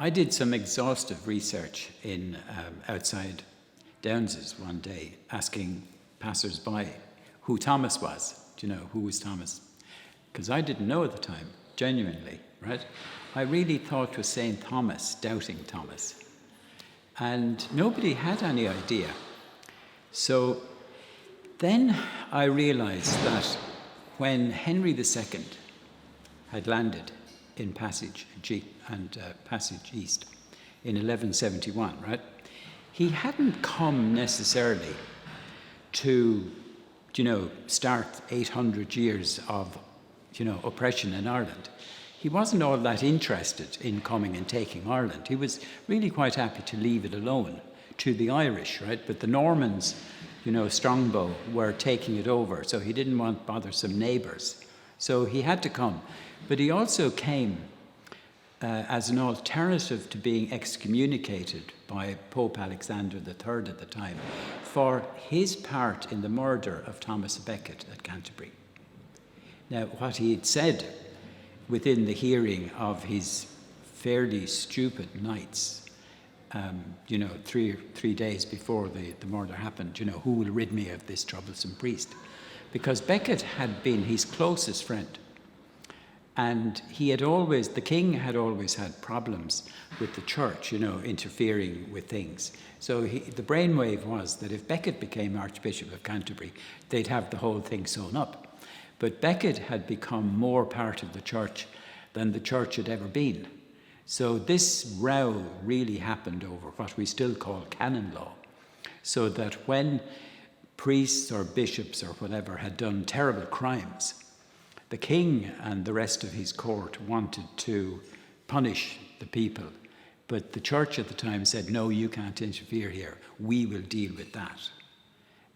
I did some exhaustive research in outside Downs's one day, asking passers-by who Thomas was. Do you know, who was Thomas? Because I didn't know at the time, genuinely, right? I really thought it was St. Thomas, doubting Thomas. And nobody had any idea. So then I realized that when Henry II had landed in Passage East in 1171, right? He hadn't come necessarily to, start 800 years of, oppression in Ireland. He wasn't all that interested in coming and taking Ireland. He was really quite happy to leave it alone to the Irish, right? But the Normans, Strongbow, were taking it over, so he didn't want bothersome neighbours. So he had to come. But he also came as an alternative to being excommunicated by Pope Alexander III at the time for his part in the murder of Thomas Beckett at Canterbury. Now, what he had said within the hearing of his fairly stupid knights, 3 days before the murder happened, who will rid me of this troublesome priest? Because Beckett had been his closest friend. And the king had always had problems with the church, interfering with things. So the brainwave was that if Beckett became Archbishop of Canterbury, they'd have the whole thing sewn up. But Beckett had become more part of the church than the church had ever been. So this row really happened over what we still call canon law. So that when priests or bishops or whatever had done terrible crimes, the king and the rest of his court wanted to punish the people, but the church at the time said, no, you can't interfere here. We will deal with that.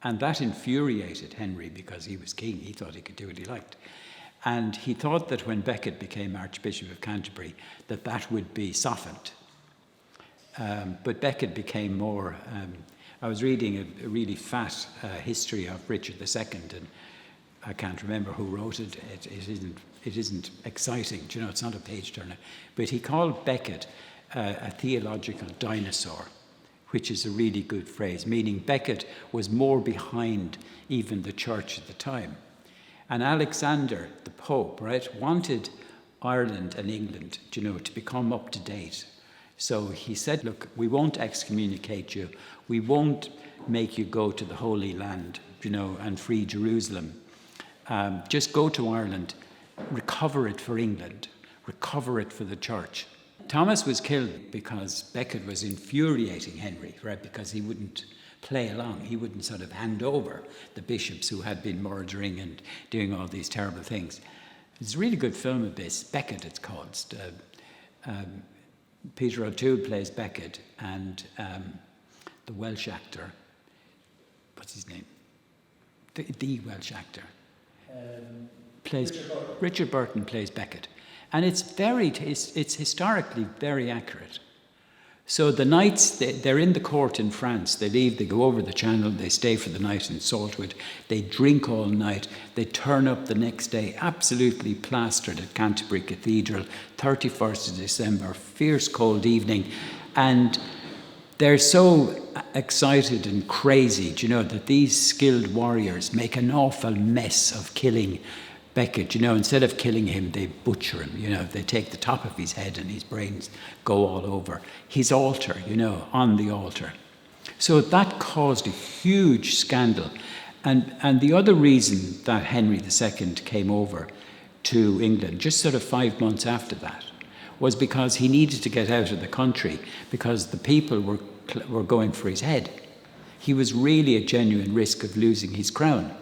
And that infuriated Henry because he was king. He thought he could do what he liked. And he thought that when Beckett became Archbishop of Canterbury, that would be softened. But Beckett became more... I was reading a really fat history of Richard II, and I can't remember who wrote it. It isn't exciting. It's not a page turner. But he called Beckett a theological dinosaur, which is a really good phrase, meaning Beckett was more behind even the church at the time. And Alexander, the Pope, right, wanted Ireland and England, to become up to date. So he said, look, we won't excommunicate you. We won't make you go to the Holy Land, and free Jerusalem. Just go to Ireland, recover it for England, recover it for the church. Thomas was killed because Beckett was infuriating Henry, right? Because he wouldn't play along. He wouldn't sort of hand over the bishops who had been murdering and doing all these terrible things. It's a really good film of this. Beckett, it's called. Peter O'Toole plays Beckett, and the Welsh actor, what's his name? The Welsh actor. Richard Burton plays Beckett. And it's historically very accurate. So the knights, they're in the court in France. They leave, they go over the channel, they stay for the night in Saltwood. They drink all night. They turn up the next day, absolutely plastered at Canterbury Cathedral, 31st of December, fierce cold evening. And they're so excited and crazy, that these skilled warriors make an awful mess of killing Beckett. Instead of killing him, they butcher him. They take the top of his head and his brains go all over his altar, on the altar. So that caused a huge scandal. And the other reason that Henry II came over to England, just sort of 5 months after that, was because he needed to get out of the country because the people were going for his head. He was really at genuine risk of losing his crown.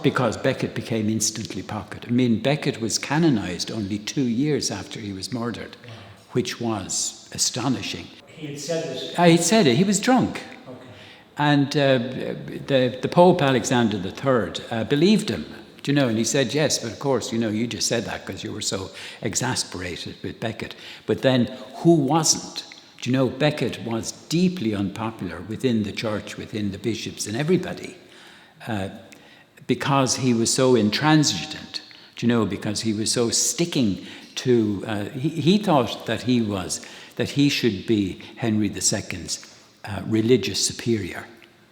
Because Beckett became instantly popular. I mean, Beckett was canonized only 2 years after he was murdered, which was astonishing. He had said it? He'd said it. He was drunk. Okay. And the Pope Alexander III believed him, and he said, yes, but of course, you just said that because you were so exasperated with Beckett. But then who wasn't? Beckett was deeply unpopular within the church, within the bishops and everybody. Because he was so intransigent, because he was so sticking he thought that he should be Henry II's religious superior.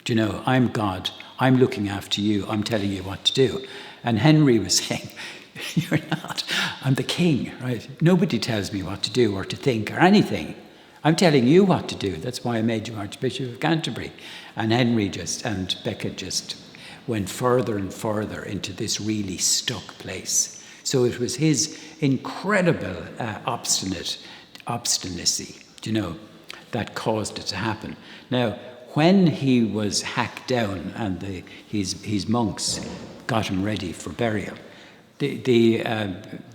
Do you know, I'm God, I'm looking after you, I'm telling you what to do. And Henry was saying, you're not, I'm the king, right? Nobody tells me what to do or to think or anything. I'm telling you what to do. That's why I made you Archbishop of Canterbury. And Henry and Beckett just went further and further into this really stuck place. So it was his incredible obstinacy, you know, that caused it to happen. Now, when he was hacked down and his monks got him ready for burial, the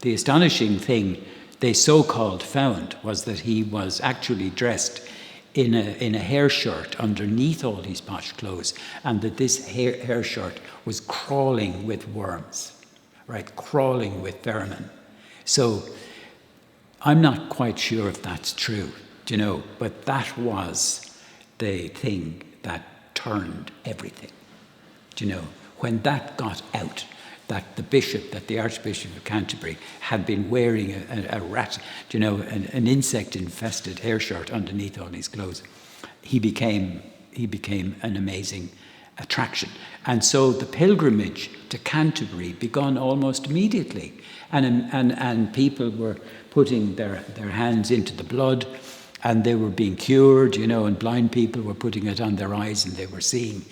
astonishing thing they so-called found was that he was actually dressed in a hair shirt underneath all these posh clothes, and that this hair shirt was crawling with worms, right? Crawling with vermin. So I'm not quite sure if that's true, you know, but that was the thing that turned everything. You know, when that got out, that the Archbishop of Canterbury had been wearing a rat, you know, an insect-infested hair shirt underneath all his clothes, he became an amazing attraction. And so the pilgrimage to Canterbury began almost immediately, and people were putting their hands into the blood, and they were being cured, you know, and blind people were putting it on their eyes and they were seeing.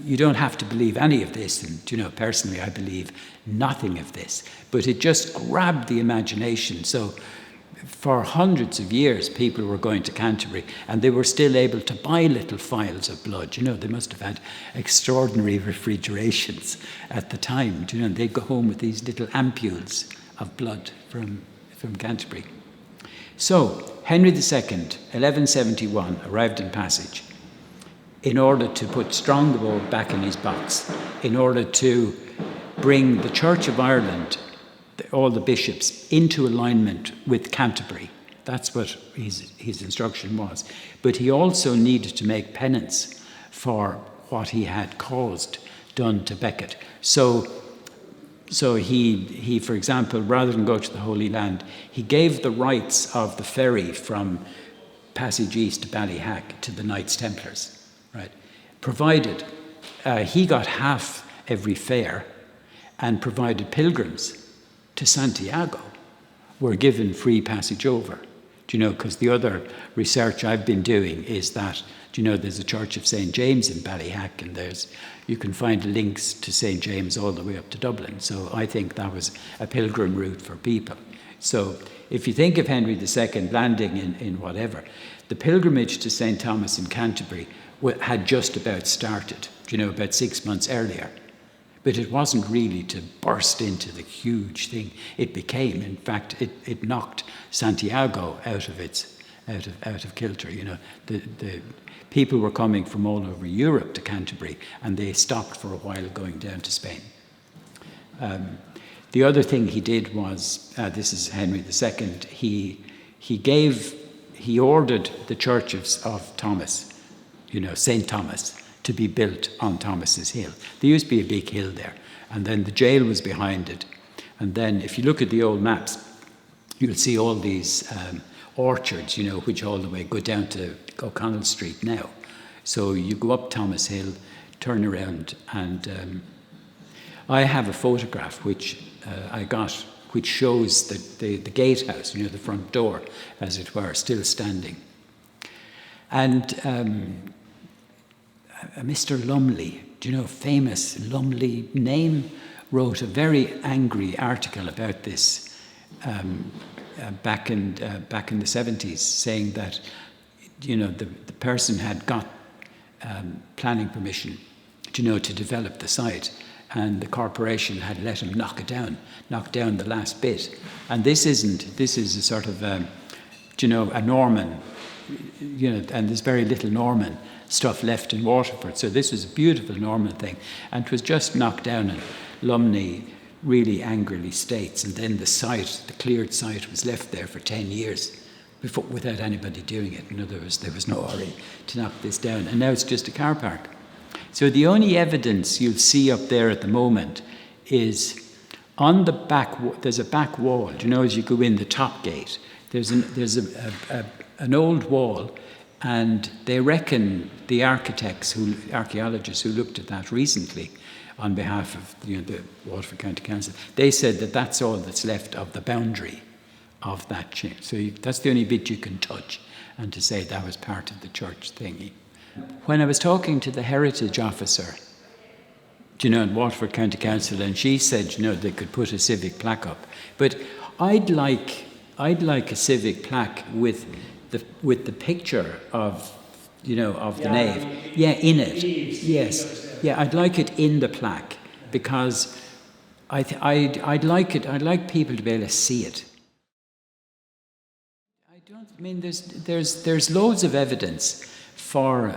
You don't have to believe any of this, and you know, personally I believe nothing of this, but it just grabbed the imagination. So for hundreds of years people were going to Canterbury and they were still able to buy little phials of blood. You know, they must have had extraordinary refrigerations at the time, you know, and they'd go home with these little ampules of blood from Canterbury. So Henry II, 1171, arrived in Passage in order to put Strongbow back in his box, in order to bring the Church of Ireland, all the bishops, into alignment with Canterbury. That's what his instruction was. But he also needed to make penance for what he had caused done to Beckett. So he, for example, rather than go to the Holy Land, he gave the rights of the ferry from Passage East to Ballyhack to the Knights Templars. Right, provided he got half every fare, and provided pilgrims to Santiago were given free passage over. Do you know, because the other research I've been doing is that, do you know, there's a Church of St. James in Ballyhack, and you can find links to St. James all the way up to Dublin. So I think that was a pilgrim route for people. So if you think of Henry II landing in whatever, the pilgrimage to St. Thomas in Canterbury had just about started, you know, about 6 months earlier. But it wasn't really to burst into the huge thing it became. In fact, it knocked Santiago out of kilter. You know, the people were coming from all over Europe to Canterbury, and they stopped for a while going down to Spain. The other thing he did was, this is Henry II. He ordered the Church of Thomas, you know, St. Thomas, to be built on Thomas's Hill. There used to be a big hill there, and then the jail was behind it. And then if you look at the old maps, you'll see all these orchards, you know, which all the way go down to O'Connell Street now. So you go up Thomas Hill, turn around, and I have a photograph which I got, which shows the gatehouse, you know, the front door, as it were, still standing. And Mr. Lumley, do you know, famous Lumley name, wrote a very angry article about this back in the 70s, saying that, you know, the person had got planning permission, you know, to develop the site, and the corporation had let him knock down the last bit. And this is a sort of, you know, a Norman, you know, and there's very little Norman stuff left in Waterford. So this was a beautiful Norman thing, and it was just knocked down, and Lumley really angrily states, and then the cleared site was left there for 10 years without anybody doing it. In other words, there was no hurry to knock this down, and now it's just a car park. So the only evidence you'll see up there at the moment is On the back, there's a back wall. Do you know, as you go in the top gate, there's an old wall, and they reckon the archaeologists who looked at that recently, on behalf of the Waterford County Council, they said that that's all that's left of the boundary of that chain. So that's the only bit you can touch, and to say that was part of the church thingy. When I was talking to the heritage officer, in Waterford County Council, and she said, they could put a civic plaque up, but I'd like a civic plaque with the picture of the nave. Yeah, in it. Yes. Yeah, I'd like it in the plaque, because I'd like people to be able to see it. There's loads of evidence for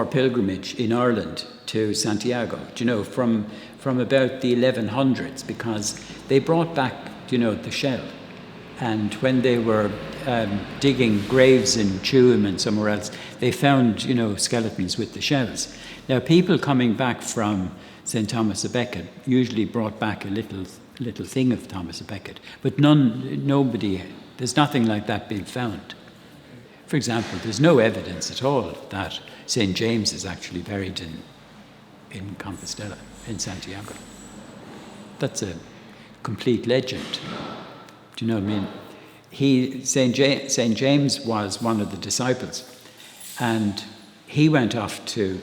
pilgrimage in Ireland to Santiago, from about the 1100s, because they brought back, the shell. And when they were digging graves in Tuam and somewhere else, they found, skeletons with the shells. Now, people coming back from St. Thomas of Beckett usually brought back a little thing of Thomas of Beckett, but there's nothing like that being found. For example, there's no evidence at all that St. James is actually buried in Compostela, in Santiago. That's a complete legend. Do you know what I mean? St. James was one of the disciples, and he went off to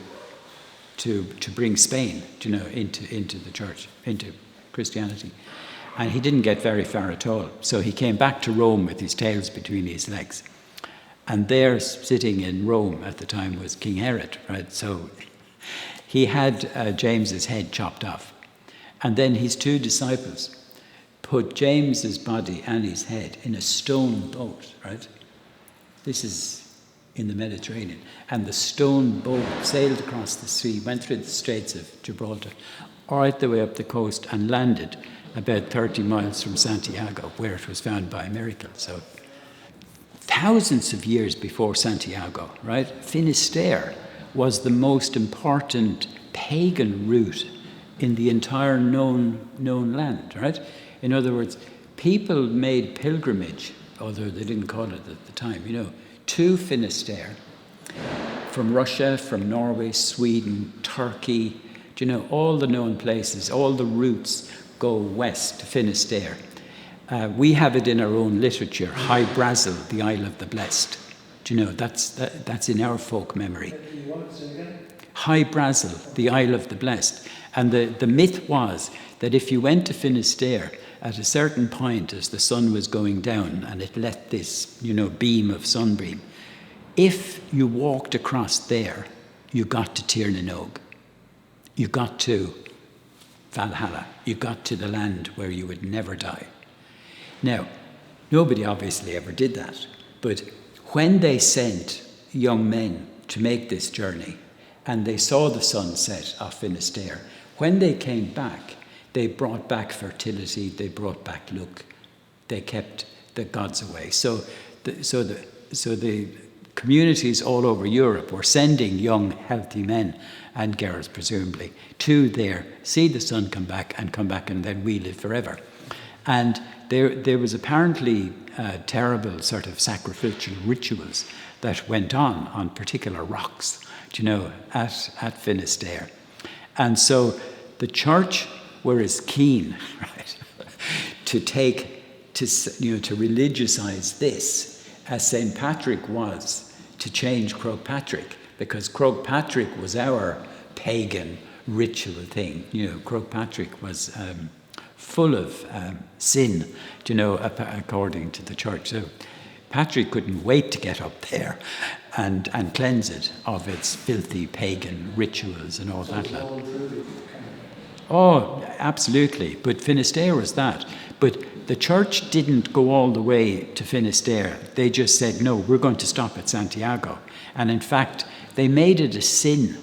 bring Spain, into the church, into Christianity. And he didn't get very far at all. So he came back to Rome with his tails between his legs. And there, sitting in Rome at the time, was King Herod, right? So he had James's head chopped off. And then his two disciples put James's body and his head in a stone boat, right? This is in the Mediterranean. And the stone boat sailed across the sea, went through the Straits of Gibraltar, right the way up the coast, and landed about 30 miles from Santiago, where it was found by a miracle. So thousands of years before Santiago, right, Finisterre was the most important pagan route in the entire known land, right? In other words, people made pilgrimage, although they didn't call it at the time, to Finisterre, from Russia, from Norway, Sweden, Turkey, all the known places, all the routes go west to Finisterre. We have it in our own literature, High Brazil, the Isle of the Blessed. That's in our folk memory. High Brazil, the Isle of the Blessed. And the myth was that if you went to Finisterre at a certain point as the sun was going down and it let this, beam of sunbeam, if you walked across there, you got to Tír na nÓg. You got to Valhalla. You got to the land where you would never die. Now, nobody obviously ever did that, but when they sent young men to make this journey and they saw the sunset off Finisterre, when they came back, they brought back fertility, they brought back luck, they kept the gods away. So the communities all over Europe were sending young, healthy men and girls, presumably, to there, see the sun come back, and then we live forever. And there was apparently terrible sort of sacrificial rituals that went on particular rocks, at Finisterre. And so the church were as keen, right, to religiousise this as St. Patrick was to change Croagh Patrick, because Croagh Patrick was our pagan ritual thing. Croagh Patrick was full of sin, according to the church. So Patrick couldn't wait to get up there and cleanse it of its filthy pagan rituals and all that. Oh, absolutely. But Finisterre was that. But the church didn't go all the way to Finisterre. They just said, no, we're going to stop at Santiago. And in fact, they made it a sin.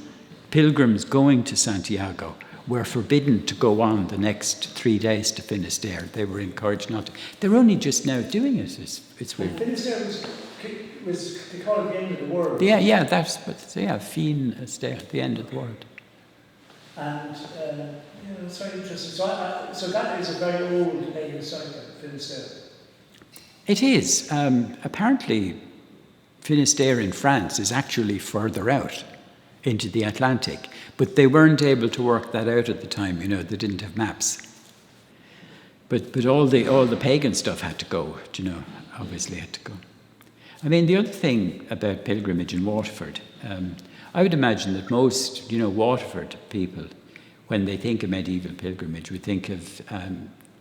Pilgrims going to Santiago were forbidden to go on the next 3 days to Finisterre. They were encouraged not to. They're only just now doing it. It's weird. Finisterre was they call it the end of the world. Yeah, Finisterre, the end of the world. And it's very interesting. So that is a very old alien site, Finisterre. It is. Apparently, Finisterre in France is actually further out into the Atlantic, but they weren't able to work that out at the time. They didn't have maps. But all the pagan stuff had to go. Obviously had to go. I mean, the other thing about pilgrimage in Waterford, I would imagine that most Waterford people, when they think of medieval pilgrimage, would think of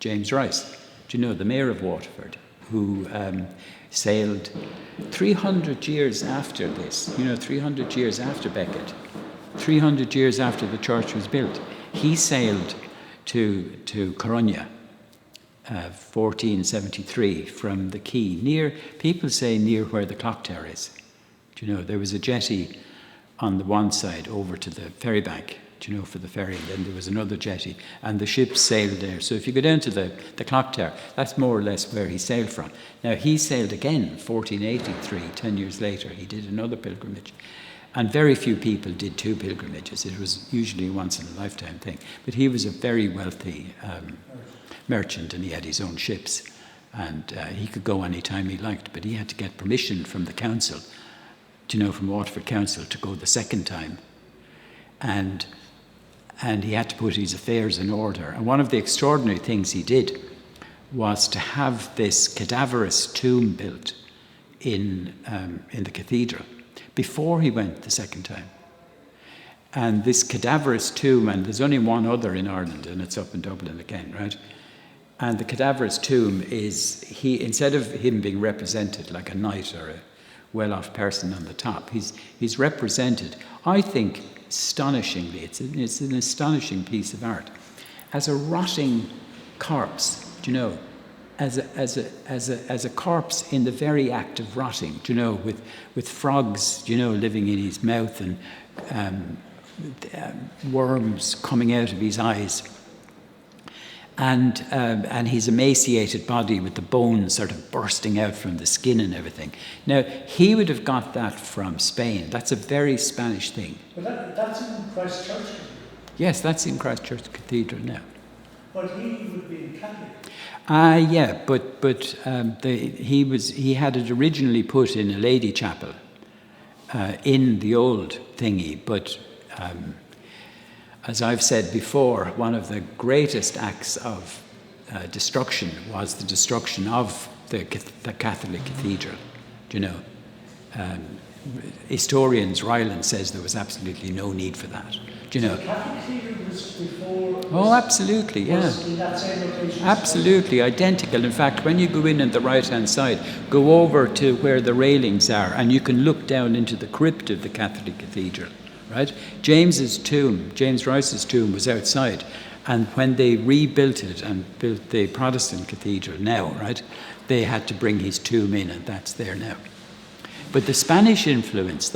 James Rice. The mayor of Waterford, who sailed 300 years after this, 300 years after Beckett, 300 years after the church was built. He sailed to Corunna, 1473, from the quay, people say near where the clock tower is. There was a jetty on the one side over to the ferry bank, for the ferry, and then there was another jetty, and the ships sailed there. So if you go down to the clock tower, that's more or less where he sailed from. Now, he sailed again, 1483, 10 years later, he did another pilgrimage. And very few people did two pilgrimages. It was usually a once-in-a-lifetime thing. But he was a very wealthy merchant, and he had his own ships. And he could go any time he liked, but he had to get permission from the council, from Waterford Council, to go the second time. And he had to put his affairs in order. And one of the extraordinary things he did was to have this cadaverous tomb built in the cathedral before he went the second time. And this cadaverous tomb, and there's only one other in Ireland, and it's up in Dublin again, right? And the cadaverous tomb is, instead of him being represented like a knight or a well-off person on the top, he's represented, I think, astonishingly, it's an astonishing piece of art, as a rotting corpse, as a corpse in the very act of rotting, with frogs, living in his mouth, and worms coming out of his eyes, and his emaciated body with the bones sort of bursting out from the skin and everything. Now, he would have got that from Spain. That's a very Spanish thing. But that's in Christ Church. Yes, that's in Christ Church Cathedral now. But he would be Catholic. Yeah, but he had it originally put in a lady chapel in the old thingy, but as I've said before, one of the greatest acts of destruction was the destruction of the Catholic cathedral. Historians, Ryland says there was absolutely no need for that. So the Catholic cathedral was before... Oh, absolutely, yeah. In that same location? Absolutely, identical. In fact, when you go in on the right-hand side, go over to where the railings are, and you can look down into the crypt of the Catholic cathedral. Right? James Rice's tomb was outside, and when they rebuilt it and built the Protestant cathedral now, right, they had to bring his tomb in, and that's there now. But the Spanish influence,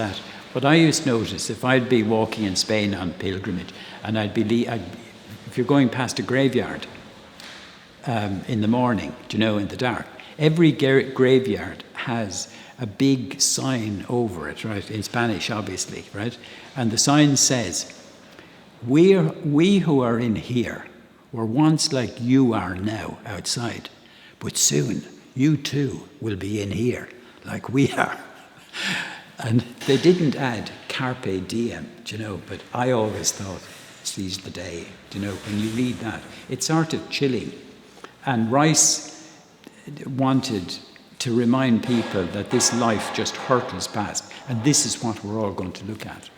what I used to notice, if I'd be walking in Spain on pilgrimage, and if you're going past a graveyard in the morning, in the dark, every graveyard has a big sign over it, right, in Spanish, obviously, right? And the sign says, we who are in here were once like you are now outside, but soon you too will be in here like we are. And they didn't add carpe diem, but I always thought, seize the day, when you read that. It's sort of chilling. And Rice wanted to remind people that this life just hurtles past, and this is what we're all going to look at.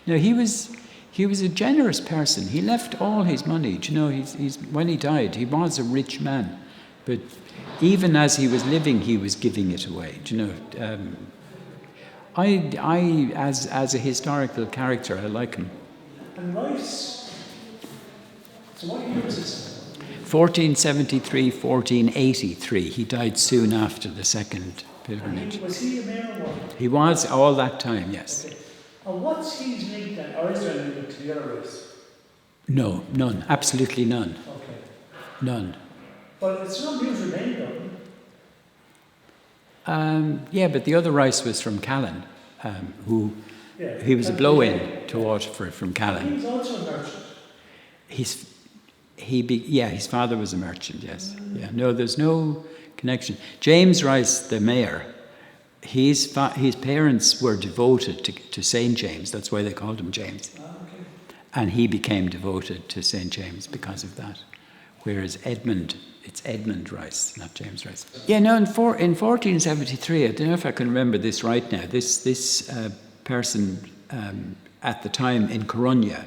Now, he was a generous person. He left all his money. When he died, he was a rich man, but even as he was living, he was giving it away. I as a historical character, I like him. And Rice, so what year was this? 1473, 1483. He died soon after the second pilgrimage. Was he a mayor or what? He was all that time, yes. Okay. And what's his link then? Or is there a link to the other race? No, none. Absolutely none. Okay. None. But it's not usually named though. Yeah, but the other Rice was from Callan, he was a blow-in to Waterford from Callan. He was also a merchant. his father was a merchant, yes. Yeah, no, there's no connection. James Rice, the mayor, his parents were devoted to St. James. That's why they called him James. Okay. And he became devoted to St. James because of that. Whereas it's Edmund Rice, not James Rice. Yeah, no, in 1473, I don't know if I can remember this right now, this person at the time in Corunna,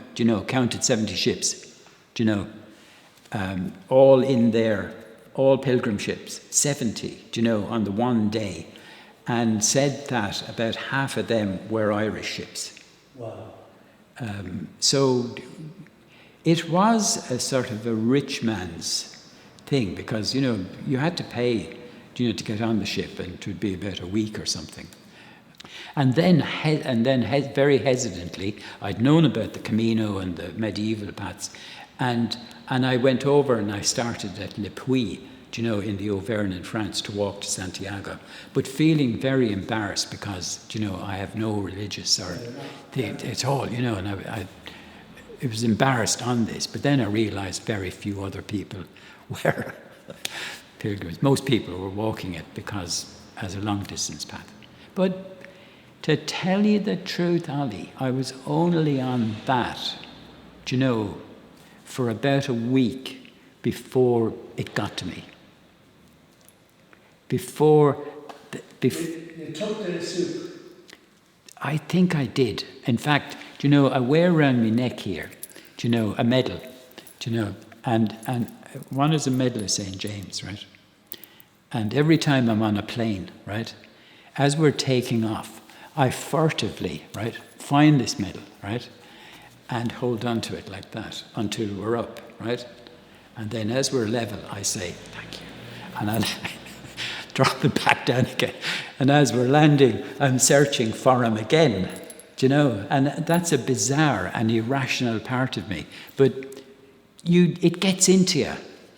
counted 70 ships, all in there, all pilgrim ships, 70, on the one day, and said that about half of them were Irish ships. Wow. So it was a sort of a rich man's thing because, you had to pay, to get on the ship, and it would be about a week or something. And then very hesitantly, I'd known about the Camino and the medieval paths, and I went over and I started at Le Puy, in the Auvergne in France, to walk to Santiago, but feeling very embarrassed because, I have no religious or at all, and I was embarrassed on this. But then I realized very few other people were pilgrims. Most people were walking it because as a long distance path. But to tell you the truth, Ollie, I was only on that, for about a week before it got to me. You took the soup. I think I did. In fact, I wear around my neck here, a medal, and one is a medal of St. James, right? And every time I'm on a plane, right, as we're taking off, I furtively, right, find this medal, right, and hold on to it like that until we're up, right? And then as we're level, I say, thank you. And I drop it back down again. And as we're landing, I'm searching for him again, and that's a bizarre and irrational part of me. But it gets into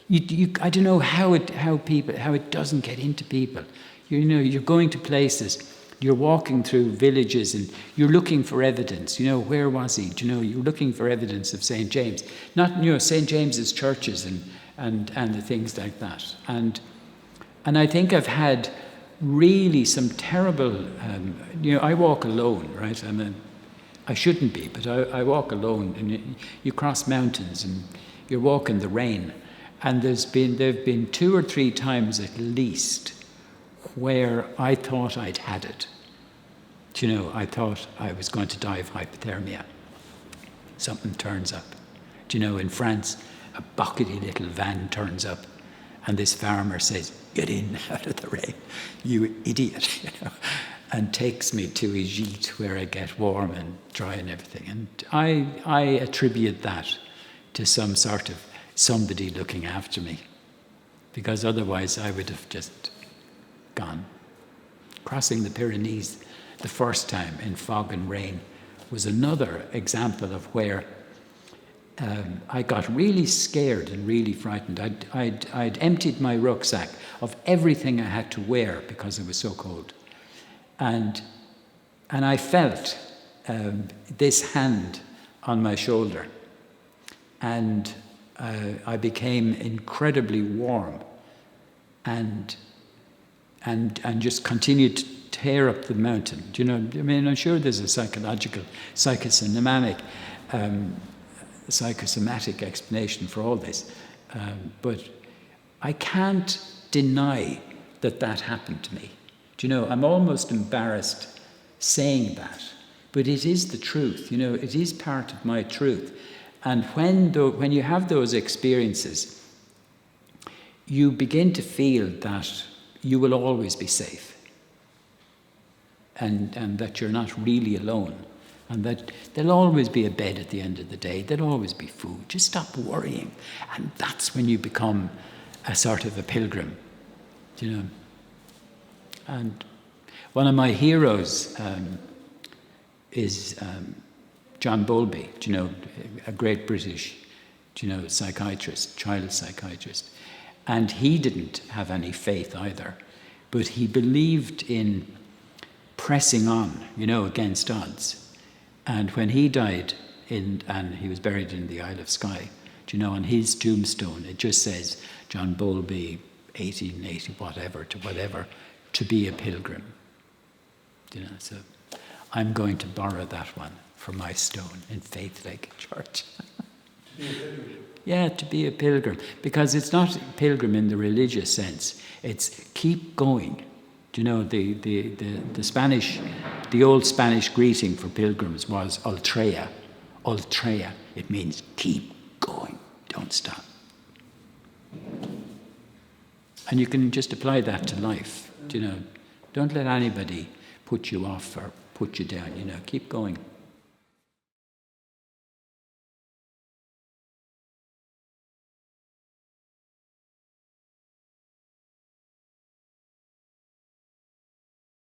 you. I don't know how it doesn't get into people. You're going to places, you're walking through villages, and you're looking for evidence. Where was he? You're looking for evidence of St. James, not St. James's churches and the things like that. And I think I've had really some terrible. I walk alone, right? I shouldn't be, but I walk alone, and you cross mountains and you walk in the rain. And there've been 2 or 3 times at least where I thought I'd had it. I thought I was going to die of hypothermia. Something turns up. In France, a buckety little van turns up, and this farmer says, "Get in out of the rain, you idiot," and takes me to his gîte where I get warm and dry and everything. And I attribute that to some sort of somebody looking after me, because otherwise I would have just gone. Crossing the Pyrenees the first time in fog and rain was another example of where I got really scared and really frightened. I'd emptied my rucksack of everything I had to wear because it was so cold. And I felt this hand on my shoulder. And I became incredibly warm and just continued to tear up the mountain. I'm sure there's a psychological, psychosomatic explanation for all this. But I can't deny that happened to me. I'm almost embarrassed saying that, but it is the truth. It is part of my truth. And when you have those experiences, you begin to feel that you will always be safe, and that you're not really alone, and that there'll always be a bed at the end of the day, there'll always be food. Just stop worrying. And that's when you become a sort of a pilgrim, And one of my heroes is John Bowlby, a great British, psychiatrist, child psychiatrist. And he didn't have any faith either, but he believed in pressing on, against odds. And when he died, and he was buried in the Isle of Skye, you know, on his tombstone, it just says, John Bowlby, 1880, whatever, to be a pilgrim. You know, so I'm going to borrow that one for my stone in Faith Lake Church. To be a pilgrim. Yeah, to be a pilgrim. Because it's not pilgrim in the religious sense. It's keep going. Do you know, the Spanish, the old Spanish greeting for pilgrims was ultrea. Ultrea. It means keep going. Don't stop. And you can just apply that to life. Do you know, don't let anybody put you off or put you down. You know, keep going.